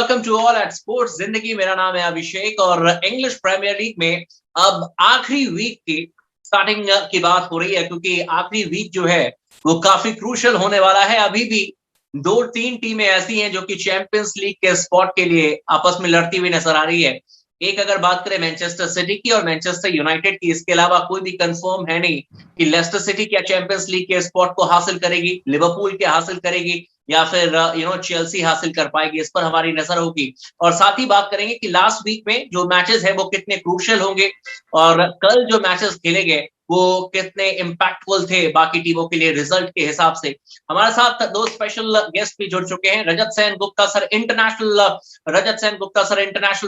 Welcome to all at sports जिंदगी। मेरा नाम है अभिषेक और इंग्लिश प्रीमियर लीग में अब आखिरी वीक की स्टार्टिंग की बात हो रही है, क्योंकि आखिरी वीक जो है वो काफी क्रूशियल होने वाला है। अभी भी दो तीन टीमें ऐसी हैं जो कि चैंपियंस लीग के स्पॉट के लिए आपस में लड़ती हुई नजर आ रही है। एक अगर बात करें मैनचेस्टर सिटी की और मैनचेस्टर यूनाइटेड की, इसके अलावा कोई भी कंफर्म है नहीं कि लेस्टर सिटी क्या चैंपियंस लीग के स्पॉट को हासिल करेगी, लिवरपूल क्या हासिल करेगी या फिर चेल्सी हासिल कर पाएगी। इस पर हमारी नजर होगी और साथ ही बात करेंगे कि लास्ट वीक में जो मैचेस है वो कितने क्रूशियल होंगे और कल जो मैचेस खेले गए वो कितने इम्पैक्टफुल थे बाकी टीमों के लिए रिजल्ट के हिसाब से। हमारे साथ दो स्पेशल गेस्ट भी जुड़ चुके हैं, Rajat Sen Gupta sir international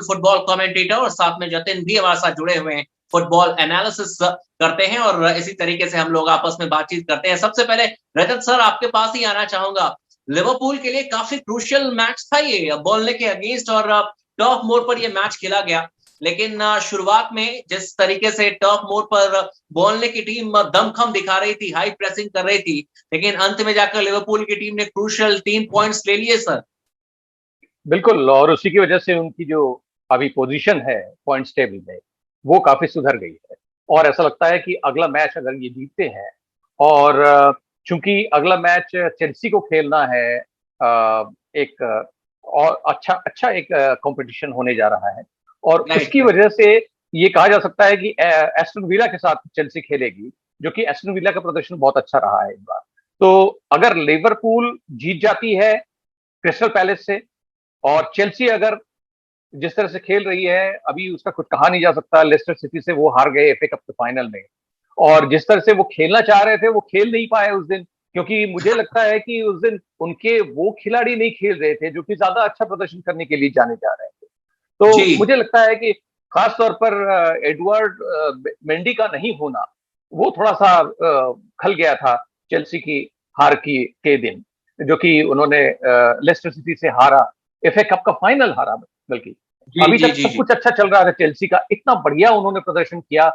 football commentator, और साथ में जतिन भी हमारे साथ जुड़े हुए हैं, फुटबॉल एनालिसिस करते हैं और इसी तरीके से हम लोग आपस में बातचीत करते हैं। सबसे पहले रजत सर, आपके पास ही आना चाहूंगा। लिवरपूल के लिए काफी क्रूशियल मैच था ये, बॉर्नले के अगेंस्ट, और टर्फ मोर पर ये मैच खेला गया। लेकिन शुरुआत में जिस तरीके से टर्फ मोर पर बॉर्नले की टीम दमखम दिखा रही थी, हाई प्रेसिंग कर रही थी, लेकिन अंत में जाकर लिवरपूल की टीम ने क्रूशियल 3 पॉइंट्स ले लिए सर। बिल्कुल, और उसी की वजह से उनकी जो अभी पोजीशन है पॉइंट्स टेबल में वो काफी सुधर गई है। और ऐसा लगता है कि अगला मैच अगर ये जीतते हैं, और चूंकि अगला मैच चेल्सी को खेलना है, एक और अच्छा एक कंपटीशन होने जा रहा है, और उसकी वजह से ये कहा जा सकता है कि एस्टन विला के साथ चेल्सी खेलेगी, जो कि एस्टन विला का प्रदर्शन बहुत अच्छा रहा है इस बार। तो अगर लिवरपूल जीत जाती है क्रिस्टल पैलेस से, और चेल्सी अगर जिस तरह से खेल रही है अभी, उसका कुछ कहा नहीं जा सकता। लेस्टर सिटी से वो हार गए एफए कप के फाइनल में, और जिस तरह से वो खेलना चाह रहे थे वो खेल नहीं पाए उस दिन, क्योंकि मुझे लगता है कि उस दिन उनके वो खिलाड़ी नहीं खेल रहे थे जो कि ज्यादा अच्छा प्रदर्शन करने के लिए जाने जा रहे थे। तो मुझे लगता है कि खास तौर पर एडवर्ड मेंडी का नहीं होना वो थोड़ा सा खल गया था चेल्सी की हार की के दिन, जो कि उन्होंने लेस्टर सिटी से हारा, एफए कप का फाइनल हारा। बल्कि अभी तक सब कुछ अच्छा चल रहा था चेल्सी का, इतना बढ़िया उन्होंने प्रदर्शन किया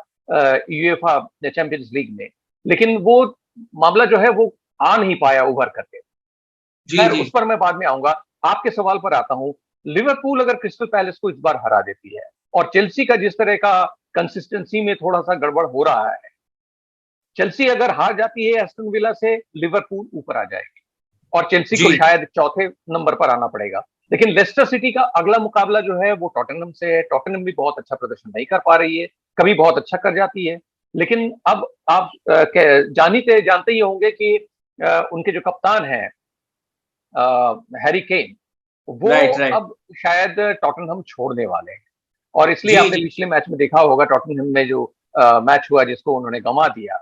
यूएफा चैंपियंस लीग में, लेकिन वो मामला जो है वो आ नहीं पाया उभर करके। खैर, उस पर मैं बाद में आऊंगा। आपके सवाल पर आता हूं। लिवरपूल अगर क्रिस्टल पैलेस को इस बार हरा देती है, और चेल्सी का जिस तरह का कंसिस्टेंसी में थोड़ा सा गड़बड़ हो रहा है, चेल्सी अगर हार जाती है एस्टन विला से, लिवरपूल ऊपर आ जाएगी और चेल्सी को शायद चौथे नंबर पर आना पड़ेगा। लेकिन लेस्टर सिटी का अगला मुकाबला जो है वो टॉटनहम से है। टॉटनहम भी बहुत अच्छा प्रदर्शन नहीं कर पा रही है, कभी बहुत अच्छा कर जाती है, लेकिन अब आप जानते ही होंगे कि उनके जो कप्तान हैं हैरी केन, वो अब शायद टॉटनहम छोड़ने वाले हैं। और इसलिए आपने पिछले मैच में देखा होगा, टॉटनहम में जो मैच हुआ जिसको उन्होंने गंवा दिया,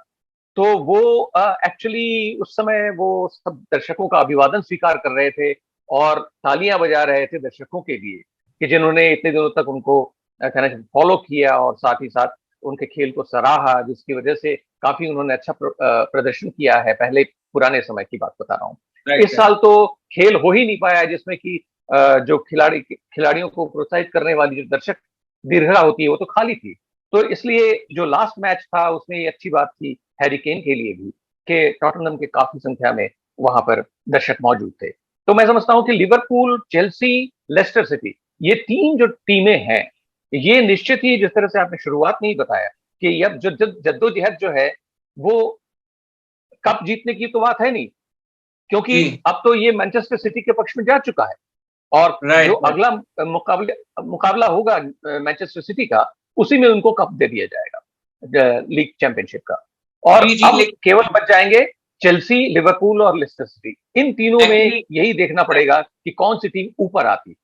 तो वो एक्चुअली उस समय वो सब दर्शकों का अभिवादन स्वीकार कर रहे थे और तालियां बजा रहे थे दर्शकों के लिए, कि जिन्होंने इतने दिनों तक उनको कहना फॉलो किया और साथ ही साथ उनके खेल को सराहा, जिसकी वजह से काफी उन्होंने अच्छा प्रदर्शन किया है। पहले पुराने समय की बात बता रहा हूँ। इस साल तो खेल हो ही नहीं पाया जिसमें कि जो खिलाड़ियों को प्रोत्साहित करने वाली जो दर्शक दीर्घा होती है वो तो खाली थी। तो इसलिए जो लास्ट मैच था उसमें ये अच्छी बात थी हैरी केन के लिए भी कि टॉटनहम के काफी संख्या में वहां पर दर्शक मौजूद थे। तो मैं समझता हूं कि लिवरपूल, चेल्सी, लेस्टर सिटी, ये तीन जो टीमें हैं, ये निश्चित ही, जिस तरह से आपने शुरुआत में ही बताया कि अब जो जद्दोजहद जो है वो कप जीतने की तो बात है नहीं, क्योंकि अब तो ये मैनचेस्टर सिटी के पक्ष में जा चुका है, और जो अगला मुकाबला होगा मैनचेस्टर सिटी का, उसी में उनको कप दे दिया जाएगा लीग चैंपियनशिप का। और अब केवल बच जाएंगे चेल्सी, लिवरपूल और लेस्टर सिटी। इन तीनों में यही देखना पड़ेगा कि कौन सी टीम ऊपर आती।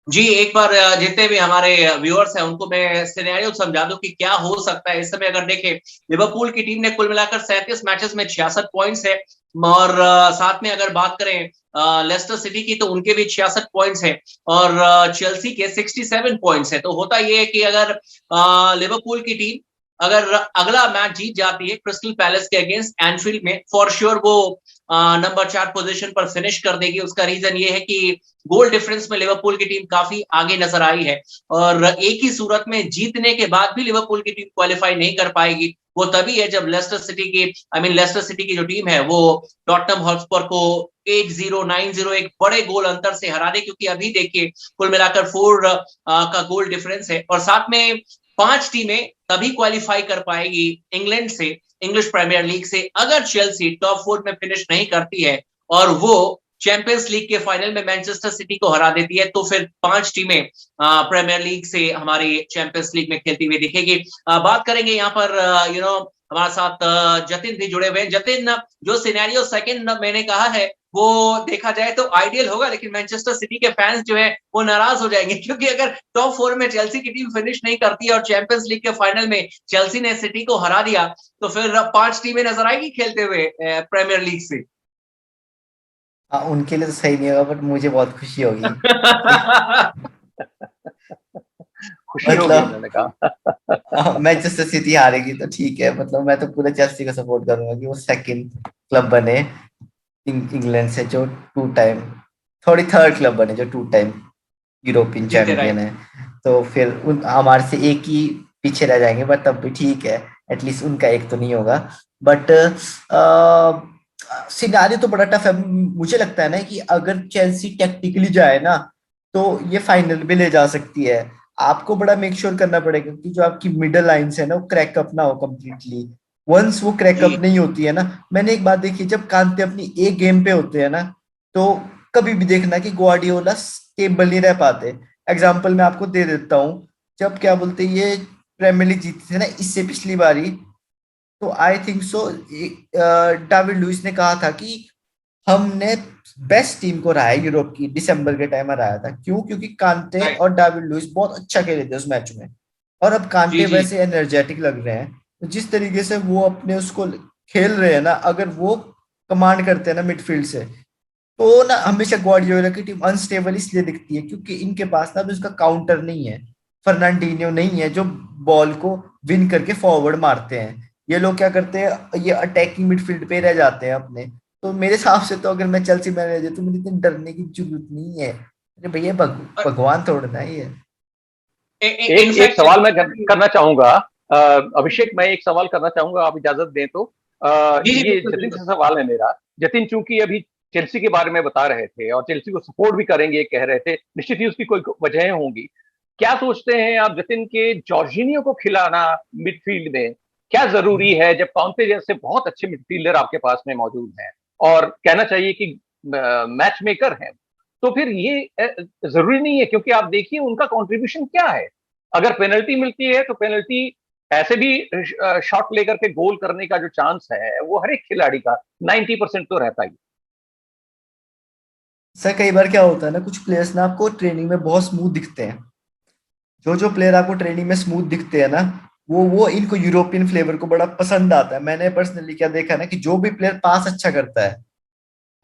जी, एक बार जितने भी हमारे व्यूअर्स हैं उनको मैं सिनेरियो समझा दूं कि क्या हो सकता है। इस समय अगर देखें, लिवरपूल की टीम ने कुल मिलाकर 37 मैचेस में 66 पॉइंट्स है, और साथ में अगर बात करें लेस्टर सिटी की तो उनके भी 66 पॉइंट्स है, और चेल्सी के 67 पॉइंट्स है। तो होता यह है कि अगर लिवरपूल की टीम अगर अगला मैच जीत जाती है क्रिस्टल पैलेस के अगेंस्ट एनफील्ड में, फॉर श्योर वो नंबर 4 पोजीशन पर फिनिश कर देगी। उसका रीजन ये है कि गोल डिफरेंस में लिवरपूल की टीम काफी आगे नजर आई है, और एक ही सूरत में जीतने के बाद भी लिवरपूल की टीम क्वालिफाई नहीं कर पाएगी। वो तभी है जब लेस्टर सिटी की लेस्टर सिटी की जो टीम है वो टॉटनहम हॉटस्पर को 8-0 9-0 एक बड़े गोल अंतर से हरा दे, क्योंकि अभी देखिए कुल मिलाकर 4 का गोल डिफरेंस है, और साथ में 5 टीमें तभी क्वालिफाई कर पाएगी इंग्लैंड से, इंग्लिश प्रीमियर लीग से, अगर चेल्सी टॉप 4 में फिनिश नहीं करती है और वो चैंपियंस लीग के फाइनल में मैनचेस्टर सिटी को हरा देती है, तो फिर 5 टीमें प्रीमियर लीग से हमारी चैंपियंस लीग में खेलती हुई दिखेगी। बात करेंगे यहाँ पर हमारे साथ जतिन भी जुड़े हुए हैं। जतिन, जो सिनेरियो सेकंड मैंने कहा है वो देखा जाए तो आइडियल होगा, लेकिन मैनचेस्टर सिटी के फैंस जो है वो नाराज हो जाएंगे, क्योंकि अगर टॉप 4 में चेल्सी की टीम फिनिश नहीं करती है और चैंपियंस लीग के फाइनल में चेल्सी ने सिटी को हरा दिया, तो फिर 5 टीमें नजर आएगी खेलते हुए प्रीमियर लीग से। हाँ, उनके लिए तो सही नहीं होगा, बट मुझे बहुत खुशी होगी। खुशी होगी मतलब उन्होंने कहा। मैनचेस्टर सिटी हारेगी तो ठीक है, मतलब मैं तो पूरा चेल्सी को सपोर्ट करूंगा कि वो सेकंड क्लब बने इंग्लैंड से, जो 2 टाइम, थोड़ी थर्ड क्लब बने जो 2 टाइम यूरोपियन चैंपियन है। तो फिर उन हमारे से एक ही पीछे रह जाएंगे, बट तब भी ठीक है, एटलीस्ट उनका एक तो नहीं होगा। बट सिनारियो तो बड़ा टफ है। मुझे लगता है ना कि अगर चेल्सी टेक्टिकली जाए ना तो ये फाइनल भी ले जा सकती है। आपको बड़ा मेक श्योर करना पड़ेगा कि जो आपकी मिडल लाइंस है ना वो क्रैकअप ना हो कम्प्लीटली। वंस वो क्रैकअप नहीं होती है ना, मैंने एक बात देखी, जब कांते अपनी एक गेम पे होते हैं ना तो कभी भी देखना कि ग्वार्डियोला स्टेबल नहीं रह पाते। एग्जाम्पल मैं आपको दे देता हूँ, जब क्या बोलते ये प्रीमियर लीग जीते थे ना इससे पिछली बारी, तो I think so David Louis ने कहा था कि हमने बेस्ट टीम को हराया यूरोप की, दिसंबर के टाइम हराया था। क्यों? क्योंकि कांते और डेविड लुइस बहुत अच्छा खेले थे उस मैच में, और अब कांते वैसे एनर्जेटिक लग रहे हैं। तो जिस तरीके से वो अपने उसको खेल रहे हैं ना, अगर वो कमांड करते हैं ना मिडफील्ड से, तो ना हमेशा ग्वार्डियोला की टीम अनस्टेबल इसलिए दिखती है क्योंकि इनके पास ना अभी उसका काउंटर नहीं है। फर्नांडिन्हो नहीं है जो बॉल को विन करके फॉरवर्ड मारते हैं। ये लोग क्या करते हैं, ये अटैकिंग मिडफील्ड पे रह जाते हैं अपने। तो मेरे हिसाब से तो अगर मैं चेल्सी मैनेजर तो मुझे इतनी डरने की जरूरत नहीं है। अरे भैया भगवान तोड़ना ही है। एक सवाल मैं करना चाहूंगा अभिषेक, मैं एक सवाल करना चाहूंगा, आप इजाजत दें तो। ये जतिन से सवाल है मेरा। जतिन, चूंकि अभी चेल्सी के बारे में बता रहे थे और चेल्सी को सपोर्ट भी करेंगे कह रहे थे, निश्चित ही उसकी कोई वजह होंगी। क्या सोचते हैं आप जतिन के जॉर्जिनियो को खिलाना मिडफील्ड में क्या जरूरी है, जब काउंटे जैसे बहुत अच्छे मिडफील्डर आपके पास में मौजूद हैं और कहना चाहिए कि मैच मेकर हैं? तो फिर ये जरूरी नहीं है, क्योंकि आप देखिए उनका कंट्रीब्यूशन क्या है। अगर पेनल्टी मिलती है तो पेनल्टी ऐसे भी शॉट लेकर के गोल करने का जो चांस है वो हर एक खिलाड़ी का 90% तो रहता ही। सर कई बार क्या होता है ना, कुछ प्लेयर्स ना आपको ट्रेनिंग में बहुत स्मूथ दिखते हैं। जो प्लेयर आपको ट्रेनिंग में स्मूथ दिखते हैं ना, वो इनको यूरोपियन फ्लेवर को बड़ा पसंद आता है। मैंने पर्सनली क्या देखा है ना कि जो भी प्लेयर पास अच्छा करता है,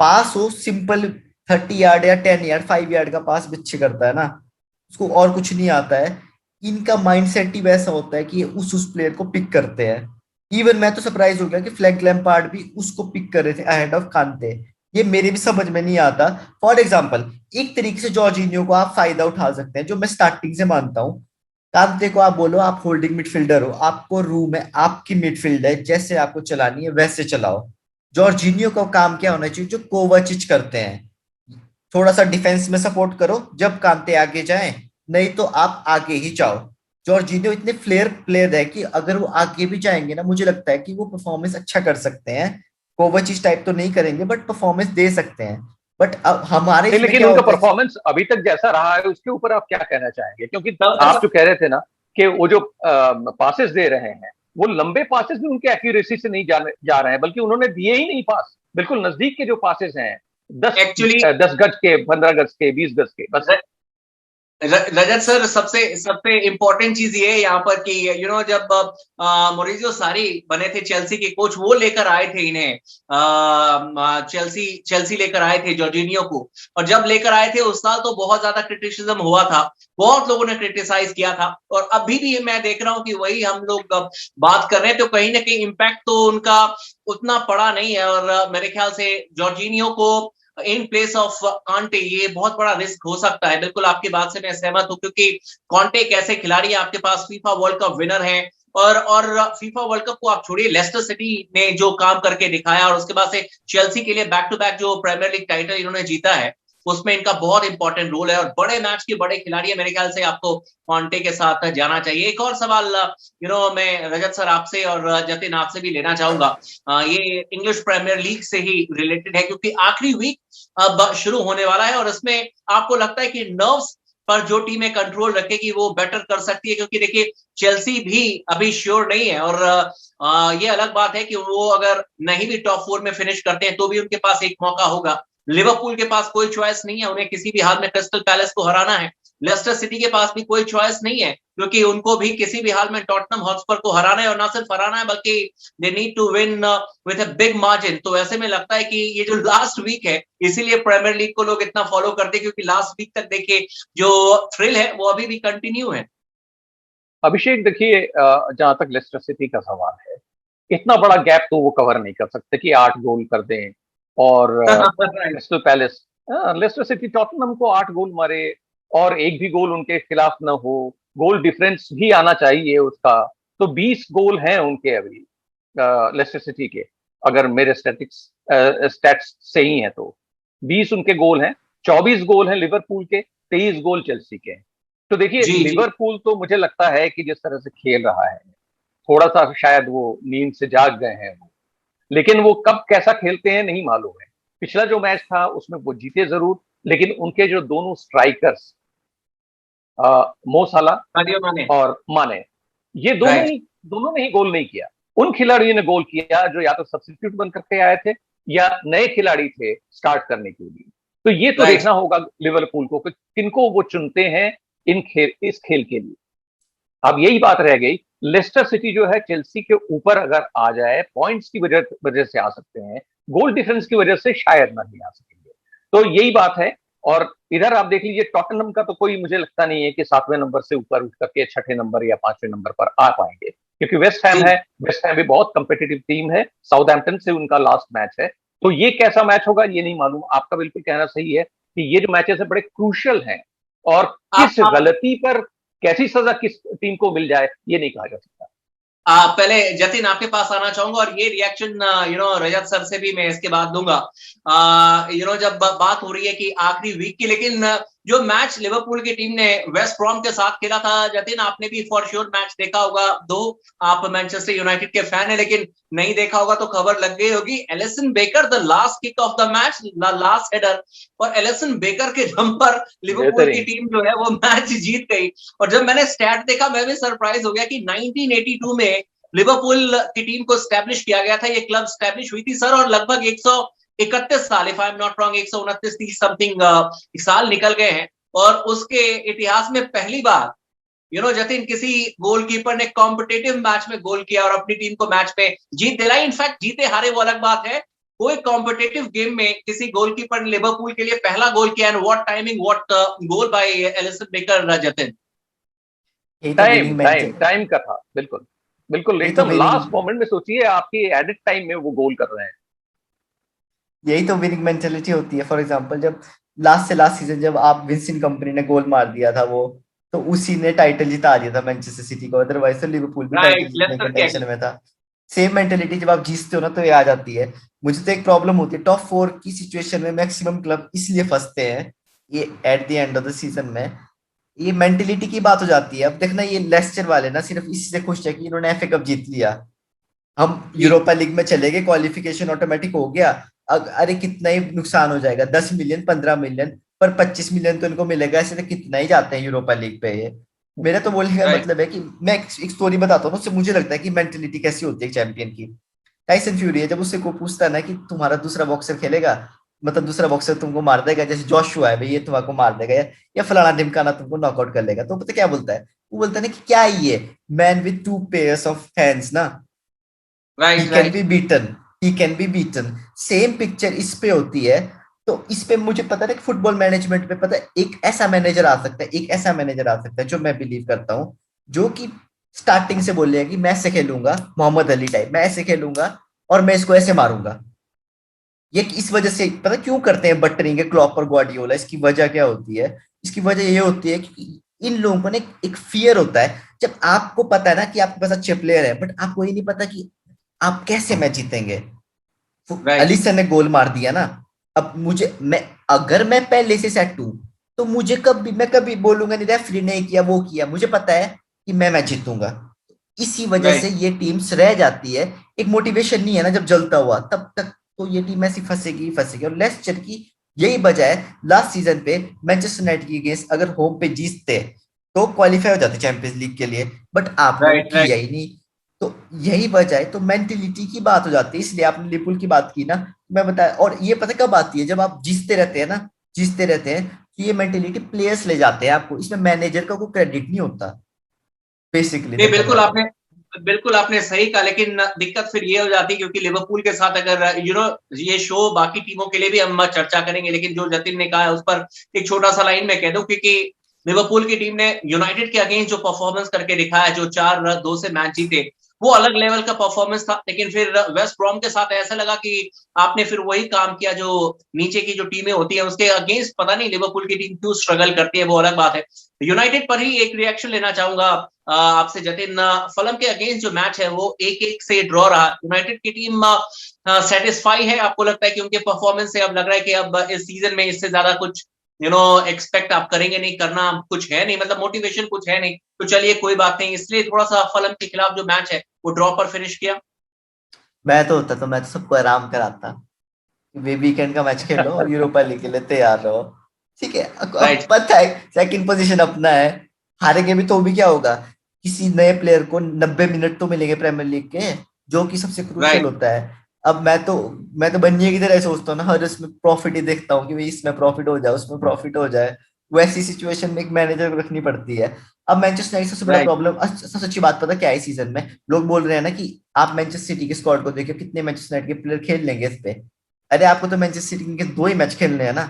पास हो सिंपल 30 यार्ड या 10 यार्ड 5 यार्ड का पास भी अच्छे करता है ना, उसको और कुछ नहीं आता है। इनका माइंडसेट ही वैसा होता है कि ये उस प्लेयर को पिक करते हैं। इवन मैं तो सरप्राइज हो गया कि फ्रैंक लैम्पार्ड भी उसको पिक कर रहे थे अहेड ऑफ कांते। ये मेरे भी समझ में नहीं आता। फॉर एग्जाम्पल, एक तरीके से जॉर्जिनियो को आप फायदा उठा सकते हैं, जो मैं स्टार्टिंग से मानता हूँ। कांते को आप बोलो आप होल्डिंग मिडफील्डर हो, आपको रूम है, आपकी मिडफील्ड है, जैसे आपको चलानी है वैसे चलाओ। जॉर्जिनियो का काम क्या होना चाहिए, जो कोवाचिच करते हैं, थोड़ा सा डिफेंस में सपोर्ट करो जब कांते आगे जाएं, नहीं तो आप आगे ही जाओ। जॉर्जिनियो इतने फ्लेयर प्लेयर है कि अगर वो आगे भी जाएंगे ना, मुझे लगता है कि वो परफॉर्मेंस अच्छा कर सकते हैं। कोवाचिच टाइप तो नहीं करेंगे बट परफॉर्मेंस दे सकते हैं। बट अब हमारे नहीं, इसमें लेकिन क्या उनका होता है। परफॉर्मेंस अभी तक जैसा रहा है उसके ऊपर आप क्या कहना चाहेंगे? क्योंकि आप जो कह रहे थे ना कि वो जो पासेस दे रहे हैं वो लंबे पासेस भी उनके एक्यूरेसी से नहीं जा रहे हैं, बल्कि उन्होंने दिए ही नहीं पास। बिल्कुल नजदीक के जो पासेस हैं, 10 एक्चुअली 10 गज के, 15 गज के, 20 गज के, बस। रजत सर, सबसे सबसे इम्पोर्टेंट चीज ये है यहाँ पर कि जब मोरिजियो सारी बने थे चेल्सी के कोच, वो लेकर आए थे इन्हें, चेल्सी चेल्सी लेकर आए थे जॉर्जिनियो को। और जब लेकर आए थे उस साल तो बहुत ज्यादा क्रिटिसिज्म हुआ था, बहुत लोगों ने क्रिटिसाइज किया था, और अभी भी मैं देख रहा हूँ कि वही हम लोग बात कर रहे हैं। तो कहीं ना कहीं इम्पैक्ट तो उनका उतना पड़ा नहीं है, और मेरे ख्याल से जॉर्जिनियो को इन प्लेस ऑफ कॉन्टे ये बहुत बड़ा रिस्क हो सकता है। बिल्कुल आपकी बात से मैं सहमत हूं, क्योंकि कॉन्टे एक ऐसे खिलाड़ी है, आपके पास फीफा वर्ल्ड कप विनर है, और फीफा वर्ल्ड कप को आप छोड़िए, लेस्टर सिटी ने जो काम करके दिखाया, और उसके बाद से चेल्सी के लिए बैक टू बैक जो प्रीमियर लीग टाइटल इन्होंने जीता है, उसमें इनका बहुत इंपॉर्टेंट रोल है। और बड़े मैच के बड़े खिलाड़ी है, मेरे ख्याल से आपको कॉन्टे के साथ जाना चाहिए। एक और सवाल मैं रजत सर आपसे और जतिन आपसे भी लेना चाहूंगा, ये इंग्लिश प्रीमियर लीग से ही रिलेटेड है, क्योंकि आखिरी वीक अब शुरू होने वाला है, और इसमें आपको लगता है कि नर्व्स पर जो टीमें कंट्रोल रखेगी वो बेटर कर सकती है? क्योंकि देखिए चेल्सी भी अभी श्योर नहीं है, और ये अलग बात है कि वो अगर नहीं भी टॉप 4 में फिनिश करते हैं तो भी उनके पास एक मौका होगा। लिवरपूल के पास कोई चॉइस नहीं है, उन्हें किसी भी हाल में क्रिस्टल पैलेस को हराना है। लेस्टर सिटी के पास भी कोई चॉइस नहीं है, क्योंकि उनको भी किसी भी हाल में टॉटनम हॉटस्पर को हराना है, और ना सिर्फ हराना है बल्कि they need to win with a big margin. तो ऐसे में लगता है कि ये जो लास्ट वीक है, इसीलिए प्रीमियर लीग को लोग इतना फॉलो करते हैं, क्योंकि लास्ट वीक तक देखिए जो थ्रिल है वो अभी भी कंटिन्यू है। अभिषेक देखिए, जहां तक लेस्टर सिटी का सवाल है, इतना बड़ा गैप तो वो कवर नहीं कर सकते कि 8 गोल कर दें। और right. Crystal palace, Leicester City Tottenham को 8 गोल मारे और एक भी गोल उनके खिलाफ न हो, गोल डिफरेंस भी आना चाहिए उसका। तो 20 गोल हैं उनके अभी, लेस्टर सिटी के, अगर मेरे स्टैट्स सही हैं तो 20 उनके गोल हैं। 24 गोल हैं लिवरपूल के, 23 गोल चेल्सी के हैं। तो देखिए जी जी। लिवरपूल तो मुझे लगता है कि जिस तरह से खेल रहा है, थोड़ा सा शायद वो नींद से जाग गए हैं वो, लेकिन वो कब कैसा खेलते हैं नहीं मालूम है। पिछला जो मैच था उसमें वो जीते जरूर, लेकिन उनके जो दोनों स्ट्राइकर्स, मो साला सादियो माने। और माने, ये राइट। दोनों ने ही गोल नहीं किया। उन खिलाड़ियों ने गोल किया जो या तो सब्स्टिट्यूट बन करके आए थे या नए खिलाड़ी थे स्टार्ट करने के लिए। तो ये तो राइट। देखना होगा लिवरपूल को कि किनको वो चुनते हैं इस खेल के लिए। अब यही बात रह गई, लेस्टर सिटी जो है चेल्सी के ऊपर अगर आ जाए, पॉइंट्स की वजह से आ सकते हैं, गोल डिफरेंस की वजह से शायद नहीं आ सकेंगे। तो यही बात है। और इधर आप देख लीजिए टॉटनहम का तो कोई मुझे लगता नहीं है कि 7वें नंबर से ऊपर उठ करके 6ठे नंबर या 5वें नंबर पर आ पाएंगे, क्योंकि वेस्ट हैम जी। है, वेस्ट हैम भी बहुत कंपेटिटिव टीम है, साउथहैम्पटन से उनका लास्ट मैच है। तो ये कैसा मैच होगा ये नहीं मालूम। आपका बिल्कुल कहना सही है कि ये जो मैचेस है बड़े क्रूशियल हैं, और किस आप गलती पर कैसी सजा किस टीम को मिल जाए ये नहीं कहा जा सकता। पहले जतिन आपके पास आना चाहूंगा, और ये रिएक्शन रजत सर से भी मैं इसके बाद दूंगा। जब बात हो रही है कि आखिरी वीक की, लेकिन जो मैच लिवरपूल की टीम ने वेस्ट ब्रॉम के साथ खेला था, जतिन आपने भी फॉर श्योर मैच देखा होगा। दो आप मैनचेस्टर यूनाइटेड के फैन है, लेकिन नहीं देखा होगा तो खबर लग गई होगी। Allison baker the last kick off the match, last header, और एलिसन बेकर के दम पर लिवरपूल की टीम जो है वो मैच जीत गई। और जब मैंने स्टैट देखा मैं भी सरप्राइज हो गया कि 1982 में लिवरपूल की टीम को स्टैब्लिश किया गया था, ये क्लब स्टैब्लिश हुई थी सर, और लगभग 131 साल, if I am not wrong, 129-30 something साल निकल गए हैं। और उसके इतिहास में पहली बार जतिन किसी गोलकीपर ने कॉम्पिटेटिव मैच में गोल किया और अपनी टीम को मैच में जीत दिलाई। इनफैक्ट जीते हारे वो अलग बात है, कोई कॉम्पिटेटिव गेम में किसी गोलकीपर ने लिवरपूल के लिए पहला गोल किया, and what timing, what goal by Allison baker Jatin. यही तो time winning time mentality, time का था, बिल्कुल बिल्कुल यही तो एकदम विनिंग लास्ट मोमेंट में। सोचिए आपकी एडिट टाइम में वो गोल कर रहे हैं। यही तो विनिंग मेंटेलिटी होती है। फॉर एग्जांपल जब लास्ट से लास्ट सीजन जब आप विंसिन कंपनी ने गोल मार दिया था वो, तो उसी ने टाइटल जिता दिया था मैनचेस्टर सिटी को, अदरवाइज तो लिवरपूल भी टाइटल राइट, जीतने के लेस्टर के टेंशन में था। सेम मेंटेलिटी जब आप जीतते हो ना तो ये आ जाती है। मुझे तो एक प्रॉब्लम होती है, टॉप 4 की सिचुएशन में मैक्सिमम क्लब इसलिए फंसते हैं ये at the end of the season में, ये मेंटेलिटी की बात हो जाती है। अब देखना ये लेस्टर वाले ना सिर्फ इसी से खुश है कि इन्होंने एफए कप जीत लिया, हम जी। यूरोपा लीग में चले गए, क्वालिफिकेशन ऑटोमेटिक हो गया। अरे कितना ही नुकसान हो जाएगा, 10 मिलियन 15 मिलियन, पर 25 मिलियन तो इनको मिलेगा, ऐसे तो कितना ही जाते हैं यूरोपा लीग पे ये। मेरा तो बोलने का राइट। मतलब है कि मैं एक स्टोरी बताता हूँ, उससे मुझे लगता है कि मेंटेलिटी कैसी होती है चैंपियन की। टाइसन फ्यूरी है, जब उससे को पूछता है ना कि तुम्हारा दूसरा बॉक्सर खेलेगा, मतलब दूसरा बॉक्सर तुमको मार देगा, जैसे जोशुआ है भाई ये तुमको मार देगा, या फलाना ढिमकाना तुमको नॉकआउट कर लेगा, तो पता क्या बोलता है, वो बोलता है ना कि क्या है ये man with two pairs of hands ना, he right can be right beaten, he can be beaten. Same picture इस पे होती है। तो इस पे मुझे पता है कि फुटबॉल मैनेजमेंट में पता है एक ऐसा मैनेजर आ सकता है, एक ऐसा मैनेजर आ सकता है जो मैं बिलीव करता हूँ, जो कि स्टार्टिंग से बोलेगा कि मैं ऐसे खेलूंगा मोहम्मद अली टाइप, मैं ऐसे खेलूंगा और मैं इसको ऐसे मारूंगा। ये इस वजह से पता क्यों करते हैं बटरिंग है क्लॉप और ग्वार्डियोला, इसकी वजह क्या होती है, इसकी वजह ये होती है कि इन लोगों को ना एक फियर होता है। जब आपको पता है ना कि आपके पास अच्छे प्लेयर है, बट आपको ये नहीं पता कि आप कैसे मैच जीतेंगे। तो राइट। अलीसन ने गोल मार दिया ना, अब मुझे मैं अगर मैं पहले से सेट हूं, तो मुझे कभी मैं कभी बोलूंगा नहीं रेफरी ने किया वो किया, मुझे पता है कि मैं मैच जीतूंगा। इसी वजह से राइट ये टीम्स रह जाती है। एक मोटिवेशन नहीं है ना जब जलता हुआ तब तक, तो ये टीम ऐसी फंसेगी फंसेगी। और लेस्टर की यही वजह है, लास्ट सीजन पे मैनचेस्टर यूनाइटेड की अगेंस्ट अगर होम पे जीतते तो क्वालिफाई हो जाते चैंपियंस लीग के लिए, बट आपने वो राइट किया राइट। ही नहीं। तो यही वजह है, तो मेंटेलिटी की बात हो जाती है। इसलिए आपने लिवरपूल की बात की ना, मैं बताया, और ये पता कब आती है, जब आप जीतते रहते हैं ना, जीतते रहते हैं, तो ये मेंटेलिटी प्लेयर्स ले जाते हैं आपको, इसमें मैनेजर का कोई क्रेडिट नहीं होता बेसिकली नहीं, देखा जाए तो। बिल्कुल आपने सही कहा, लेकिन दिक्कत फिर ये हो जाती है क्योंकि लिवरपूल के साथ अगर ये शो बाकी टीमों के लिए भी हम चर्चा करेंगे, लेकिन जो जतिन ने कहा है उस पर एक छोटा सा लाइन मैं कह दूं, क्योंकि लिवरपूल की टीम ने यूनाइटेड के अगेंस्ट जो परफॉर्मेंस करके दिखाया, जो 4-2 से मैच जीते, वो अलग लेवल का परफॉर्मेंस था। लेकिन फिर वेस्ट ब्रॉम के साथ ऐसा लगा कि आपने फिर वही काम किया जो नीचे की जो टीमें होती हैं उसके अगेंस्ट। पता नहीं लिवरपूल की टीम क्यों स्ट्रगल करती है, वो अलग बात है। यूनाइटेड पर ही एक रिएक्शन लेना चाहूंगा आपसे जतिन। फलम के अगेंस्ट जो मैच है वो 1-1 से ड्रॉ रहा। यूनाइटेड की टीम सेटिस्फाई है, आपको लगता है कि उनके परफॉर्मेंस से अब लग रहा है कि अब इस सीजन में इससे ज्यादा कुछ एक्सपेक्ट आप करेंगे नहीं, करना कुछ है नहीं, मतलब मोटिवेशन कुछ है नहीं, तो चलिए कोई बात नहीं, इसलिए थोड़ा सा फलम के खिलाफ जो मैच है वो ड्रॉ पर फिनिश किया। मैं तो होता तो मैं तो सबको आराम कराता, वे वीकेंड का मैच खेलो और यूरोपा लीग के लिए तैयार रहो। ठीक है, अब राइट पता है सेकंड पोजीशन अपना है, हारेंगे भी तो भी क्या होगा, किसी नए प्लेयर को 90 मिनट तो मिलेंगे प्रीमियर लीग के, जो कि सबसे क्रूशियल राइट होता है। अब मैं तो बनिए की तरह सोचता हूँ ना, हर इसमें प्रॉफिट ही देखता हूँ कि भाई इसमें प्रॉफिट हो जाए उसमें प्रॉफिट हो जाए। वैसी सिचुएशन में एक मैनेजर को रखनी पड़ती है। अब मैनचेस्टर यूनाइटेड सबसे बड़ा राइट प्रॉब्लम, सबसे अच्छी बात पता क्या है इस सीजन में, लोग बोल रहे हैं ना कि आप मैनचेस्टर सिटी के स्क्वाड को देखिए कितने मैनचेस्टर यूनाइटेड के प्लेयर खेल लेंगे इस पे। अरे आपको तो मैनचेस्टर सिटी के 2 ही मैच खेलने हैं ना,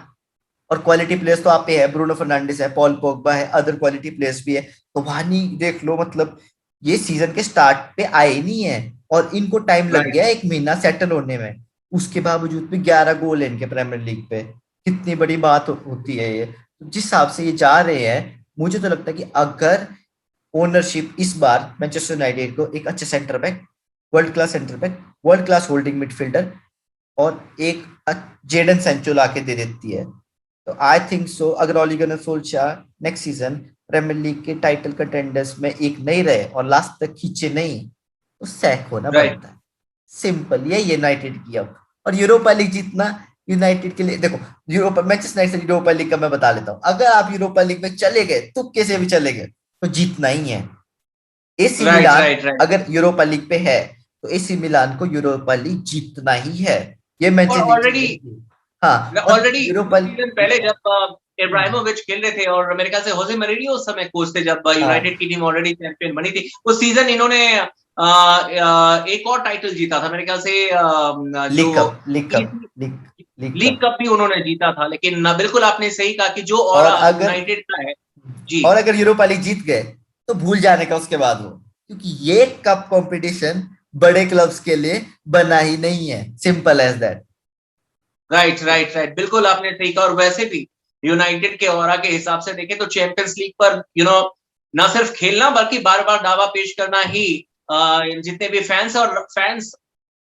और क्वालिटी प्लेयर्स तो आप पे है, ब्रूनो फर्नांडिस है, पॉल पोग्बा है, अदर क्वालिटी प्लेयर्स भी है। तो वहां नहीं देख लो, मतलब ये सीजन के स्टार्ट पे आए ही नहीं है, और इनको टाइम लग राइट। गया 1 महीना सेटल होने में। उसके बावजूद भी 11 गोल है इनके प्रीमियर लीग पे, कितनी बड़ी बात होती है ये। तो जिस हिसाब से ये जा रहे हैं, मुझे तो लगता है कि अगर ओनरशिप इस बार मैनचेस्टर यूनाइटेड को एक अच्छे centre back, world class centre back, world class holding midfielder और एक जेडन सेंचो लाके दे देती है, तो आई थिंक सो अगर ओले गुनर सोल्शायर नेक्स्ट सीजन प्रीमियर लीग के टाइटल कंटेंडर्स में एक नहीं रहे और लास्ट तक खींचे नहीं, तो सैक होना राइट बनता है। सिंपल ये यूनाइटेड की अब। और यूरोपा लीग जीतना यूनाइटेड के लिए, देखो यूरोपा मैनचेस्टर यूनाइटेड से यूरोपा लीग का मैं बता लेता हूँ, अगर आप यूरोपा लीग में चले गए तुक्के से भी चले गए तो जीतना ही है। एसी राइट मिलान राइट राइट। अगर यूरोपा लीग पे है तो एसी मिलान को यूरोपा लीग जीतना ही है, ये और ऑलरेडी मैंने हाँ। और ऑलरेडी यूरोपा कुछ सीजन पहले जब इब्राहिमोविच खेल रहे थे और मेरे ख्याल से होजे मरीनियो उस समय कोच थे, जब यूनाइटेड हाँ की टीम ऑलरेडी चैंपियन बनी थी उस सीजन, इन्होंने एक और टाइटल जीता था मेरे ख्याल से, जो league cup league cup EC league league league cup. Cup भी उन्होंने जीता था। लेकिन बिल्कुल आपने सही कहा कि जो और ऑरा अगर यूनाइटेड का है। जी। और अगर यूरोपा लीग जीत गए तो भूल जाने का उसके बाद वो, क्योंकि ये कप कंपटीशन बड़े क्लब्स के लिए बना ही नहीं है, simple as that. Right right right, बिल्कुल आपने सही कहा। और वैसे भी यूनाइटेड के ऑरा के हिसाब से देखें तो चैंपियंस लीग पर ना सिर्फ खेलना बल्कि बार बार दावा पेश करना ही जितने भी फैंस और फैंस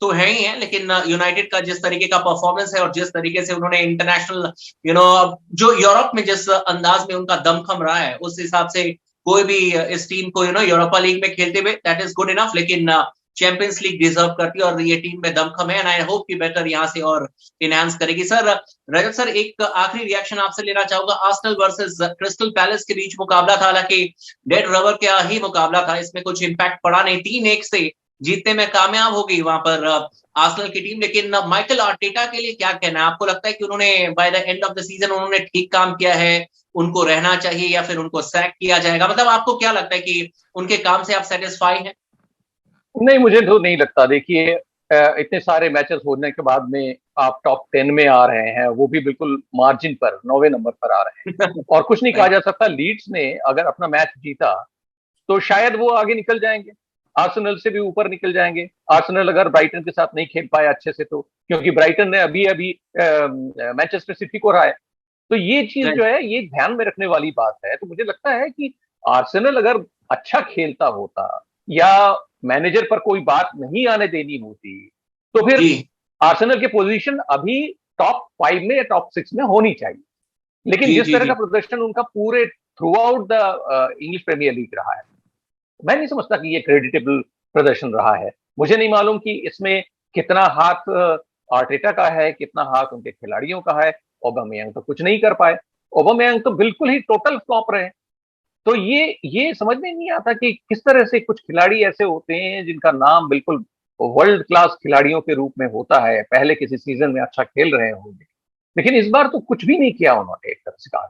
तो है ही है, लेकिन यूनाइटेड का जिस तरीके का परफॉर्मेंस है और जिस तरीके से उन्होंने इंटरनेशनल जो यूरोप में जिस अंदाज में उनका दमखम रहा है, उस हिसाब से कोई भी इस टीम को यूरोपा लीग में खेलते हुए दैट इज गुड इनफ। लेकिन चैंपियंस लीग डिजर्व करती है और ये टीम में दमखम है, एंड आई होप कि बेटर यहाँ से और इनहांस करेगी। सर रजत सर, एक आखिरी रिएक्शन आपसे लेना चाहूंगा। आर्सेनल वर्सेस क्रिस्टल पैलेस के बीच मुकाबला था, हालांकि डेड रबर का ही मुकाबला था, इसमें कुछ इंपैक्ट पड़ा नहीं, 3-1 से जीतने में कामयाब हो गई वहां पर आर्सेनल की टीम। लेकिन माइकल आर्टेटा के लिए क्या कहना है? आपको लगता है कि उन्होंने by the end of the season उन्होंने ठीक काम किया है, उनको रहना चाहिए या फिर उनको सैक किया जाएगा? मतलब आपको क्या लगता है कि उनके काम से आप सेटिस्फाई हैं? नहीं, मुझे तो नहीं लगता। देखिए, इतने सारे मैचेस होने के बाद में आप टॉप 10 में आ रहे हैं, वो भी बिल्कुल मार्जिन पर 9वें नंबर पर आ रहे हैं, और कुछ नहीं कहा राइट। जा सकता। लीड्स ने अगर अपना मैच जीता तो शायद वो आगे निकल जाएंगे, आर्सेनल से भी ऊपर निकल जाएंगे। आर्सेनल अगर ब्राइटन के साथ नहीं खेल पाया अच्छे से, तो क्योंकि ब्राइटन ने अभी अभी मैनचेस्टर सिटी को हराया, तो ये चीज जो राइट। है ये ध्यान में रखने वाली बात है। तो मुझे लगता है कि आर्सेनल अगर अच्छा खेलता होता, या मैनेजर पर कोई बात नहीं आने देनी होती, तो फिर जी। आर्सेनल की पोजीशन अभी टॉप 5 में या टॉप 6 में होनी चाहिए। लेकिन जी। जिस जी। तरह जी। का प्रदर्शन उनका पूरे throughout the English Premier League रहा है, मैं नहीं समझता कि ये क्रेडिटेबल प्रदर्शन रहा है। मुझे नहीं मालूम कि इसमें कितना हाथ आर्टेटा का है, कितना हाथ उनके खिलाड़ियों का है। ओबामेयांग तो कुछ नहीं कर पाए, ओबामेयांग तो बिल्कुल ही टोटल फ्लॉप रहे। तो ये समझ में नहीं आता कि किस तरह से कुछ खिलाड़ी ऐसे होते हैं जिनका नाम बिल्कुल वर्ल्ड क्लास खिलाड़ियों के रूप में होता है, पहले किसी सीजन में अच्छा खेल रहे होंगे, लेकिन इस बार तो कुछ भी नहीं किया उन्होंने, एक तरह से कहा।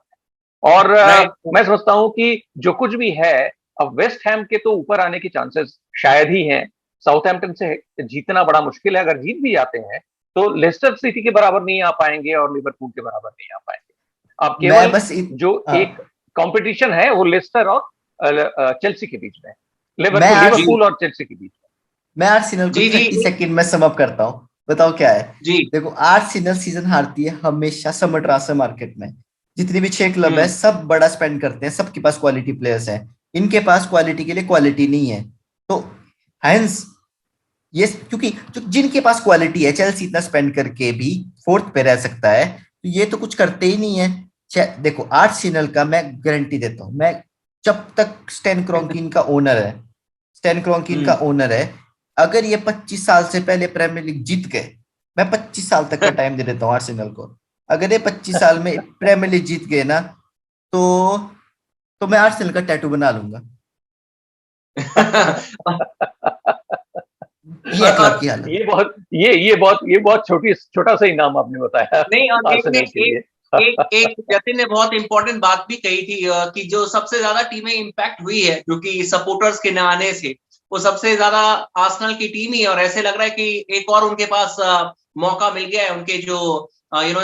और राइट। मैं समझता हूं कि जो कुछ भी है, अब वेस्ट हैम के तो ऊपर आने की चांसेस शायद ही हैं। साउथहैम्पटन से जीतना बड़ा मुश्किल है। अगर जीत भी जाते हैं तो लेस्टर सिटी के बराबर नहीं आ पाएंगे और लिवरपूल के बराबर नहीं आ पाएंगे। अब मैं केवल बस जो एक हाँ, कंपटीशन है वो लेस्टर और चेल्सी के बीच में है, मैं आज जी। लिवरपूल और चेल्सी के बीच में। मैं आर्सेनल को जी। जी। 30 सेकंड में सम अप करता हूँ। बताओ क्या है। जी। देखो, आर्सेनल सीजन हारती है हमेशा समर ट्रांसफर मार्केट में। जितने भी 6 क्लब है हम्म। सब बड़ा स्पेंड करते हैं, सबके पास क्वालिटी प्लेयर्स हैं। इनके पास क्वालिटी के लिए क्वालिटी नहीं है। तो हैंस ये, क्योंकि जो जिनके पास क्वालिटी है, चेल्सी इतना स्पेंड करके भी फोर्थ पे रह सकता है, तो ये तो कुछ करते ही नहीं है। देखो, आर्सेनल का मैं गारंटी देता हूं, मैं जब तक स्टैन क्रोंकिन का ओनर है, स्टैन क्रोंकिन का हम्म। ओनर है, अगर ये 25 साल से पहले प्रीमियर लीग जीत गए, मैं 25 साल तक का टाइम दे देता हूँ आर्सेनल को। अगर ये 25 साल में प्रीमियर लीग जीत गए ना, तो तो मैं आर्सेनल का टैटू बना लूंगा। ये है क्लब की हालत। ये बहुत छोटा सा इनाम आपने बताया नहीं, और देखिए आर्सेनल के एक लिए। एक एक जतिन ने बहुत इंपॉर्टेंट बात भी कही थी कि जो सबसे ज्यादा टीमें इम्पैक्ट हुई है क्योंकि सपोर्टर्स के न आने से, वो सबसे ज्यादा आर्सेनल की टीम ही है। और ऐसे लग रहा है कि एक और उनके पास मौका मिल गया है। उनके जो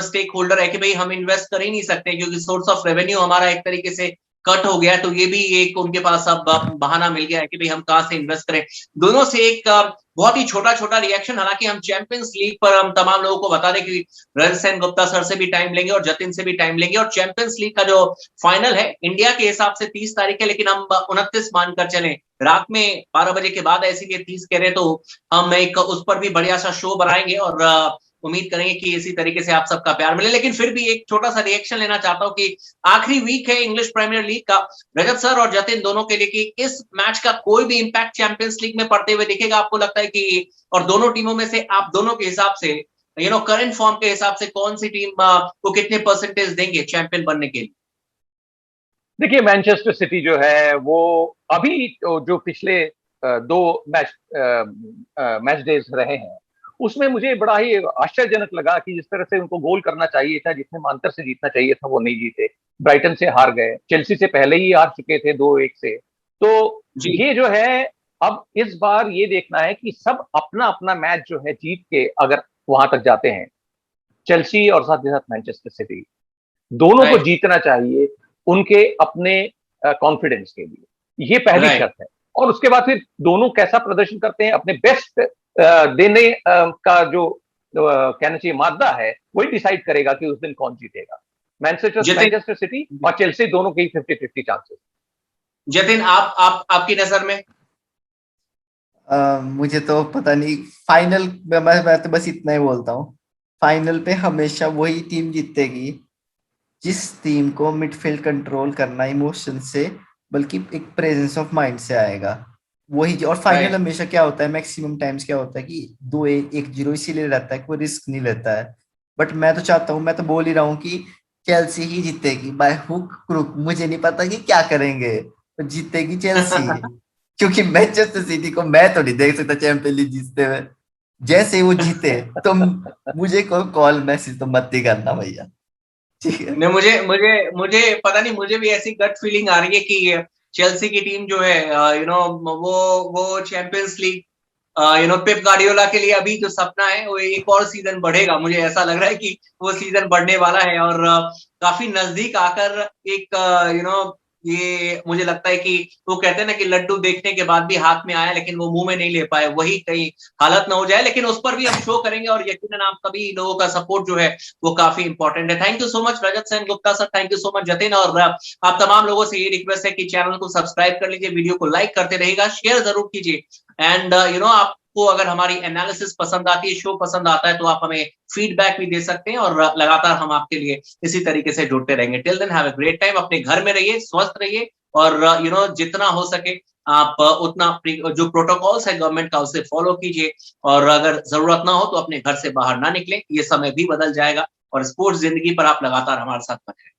स्टेक होल्डर है कि भाई हम इन्वेस्ट कर ही नहीं सकते क्योंकि सोर्स ऑफ रेवेन्यू हमारा एक तरीके से कट हो गया है। तो ये भी एक उनके पास अब बहाना मिल गया है कि भाई हम कहाँ से इन्वेस्ट करें। दोनों से एक बहुत ही छोटा छोटा रिएक्शन, हालांकि हम चैंपियंस लीग पर हम तमाम लोगों को बता दें कि रन सेन गुप्ता सर से भी टाइम लेंगे और जतिन से भी टाइम लेंगे। और चैंपियंस लीग का जो फाइनल है इंडिया के हिसाब से 30 तारीख है, लेकिन हम 29 मानकर चले, रात में 12 बजे के बाद है, इसीलिए 30 कह रहे। तो हम एक उस पर भी बढ़िया सा शो बनाएंगे और उम्मीद करेंगे कि इसी तरीके से आप सबका प्यार मिले। लेकिन फिर भी एक छोटा सा रिएक्शन लेना चाहता हूं कि आखिरी वीक है इंग्लिश प्रीमियर लीग का, रजत सर और जतिन दोनों के लिए, कि इस मैच का कोई भी इंपैक्ट चैंपियंस लीग में पड़ते हुए दिखेगा आपको लगता है कि? और दोनों टीमों में से आप दोनों के हिसाब से, करंट फॉर्म के हिसाब से कौन सी टीम को कितने परसेंटेज देंगे चैंपियन बनने के लिए? देखिए, मैनचेस्टर सिटी जो है वो अभी जो पिछले दो मैच डेज रहे हैं, उसमें मुझे बड़ा ही आश्चर्यजनक लगा कि जिस तरह से उनको गोल करना चाहिए था, जितने अंतर से जीतना चाहिए था, वो नहीं जीते। ब्राइटन से हार गए, चेल्सी से पहले ही हार चुके थे 2-1 से। तो जी। ये जो है, अब इस बार ये देखना है कि सब अपना अपना मैच जो है जीत के अगर वहां तक जाते हैं, चेल्सी और साथ ही साथ मैनचेस्टर सिटी, दोनों को राइट। जीतना चाहिए उनके अपने कॉन्फिडेंस के लिए। ये पहली राइट। शर्त है। और उसके बाद फिर दोनों कैसा प्रदर्शन करते हैं, अपने बेस्ट देने का जो कहना चाहिए मादा है, वही डिसाइड करेगा कि उस दिन कौन जीतेगा। मैनचेस्टर जतिन। मैनचेस्टर सिटी और चेल्सी दोनों के 50-50 चांसेस। जतिन, आप आपकी नजर में? मुझे तो पता नहीं। फाइनल मैं तो बस इतना ही बोलता हूँ, फाइनल पे हमेशा वही टीम जीतेगी जिस टीम को मिडफील्ड कंट्रोल करना इमोशन से, बल्कि एक प्रेजेंस ऑफ माइंड से आएगा, वही। और फाइनल राइट। हमेशा क्या होता है, मैक्सिमम टाइम्स क्या होता है कि 2-1 इसीलिए रहता है कि वो रिस्क नहीं लेता है। बट मैं तो चाहता हूँ, मैं तो बोल ही रहा हूँ कि चेल्सी ही जीतेगी बाय हुक क्रुक। मुझे नहीं पता कि क्या करेंगे, पर जीतेगी चेल्सी। क्योंकि मैनचेस्टर सिटी को मैं तो नहीं देख सकता चैंपियंस लीग जीतते हुए। जैसे वो जीते तो मुझे कोई कॉल मैसेज तो मत ही करना भैया, ठीक है। नहीं, मुझे मुझे मुझे पता नहीं, मुझे भी ऐसी गट फीलिंग आ रही है कि चेल्सी की टीम जो है वो चैंपियंस लीग पेप गार्डियोला के लिए अभी जो सपना है वो एक और सीजन बढ़ेगा। मुझे ऐसा लग रहा है कि वो सीजन बढ़ने वाला है और काफी नजदीक आकर एक ये मुझे लगता है कि वो कहते हैं ना कि लड्डू देखने के बाद भी हाथ में आया लेकिन वो मुंह में नहीं ले पाए, वही कहीं हालत ना हो जाए। लेकिन उस पर भी हम शो करेंगे और यकीनन आप सभी लोगों का सपोर्ट जो है वो काफी इंपॉर्टेंट है। Thank you so much Rajat Sen Gupta sir, thank you so much Jatin, और आप तमाम लोगों से ये रिक्वेस्ट है कि चैनल को सब्सक्राइब कर लीजिए, वीडियो को लाइक करते रहेगा, शेयर जरूर कीजिए। एंड आपको अगर हमारी एनालिसिस पसंद आती है, शो पसंद आता है, तो आप हमें फीडबैक भी दे सकते हैं और लगातार हम आपके लिए इसी तरीके से जुड़ते रहेंगे। Till then have a great time, अपने घर में रहिए, स्वस्थ रहिए और जितना हो सके आप उतना जो प्रोटोकॉल्स है गवर्नमेंट का उसे फॉलो कीजिए और अगर जरूरत ना हो तो अपने घर से बाहर ना निकले, ये समय भी बदल जाएगा और स्पोर्ट्स जिंदगी पर आप लगातार हमारे साथ बने।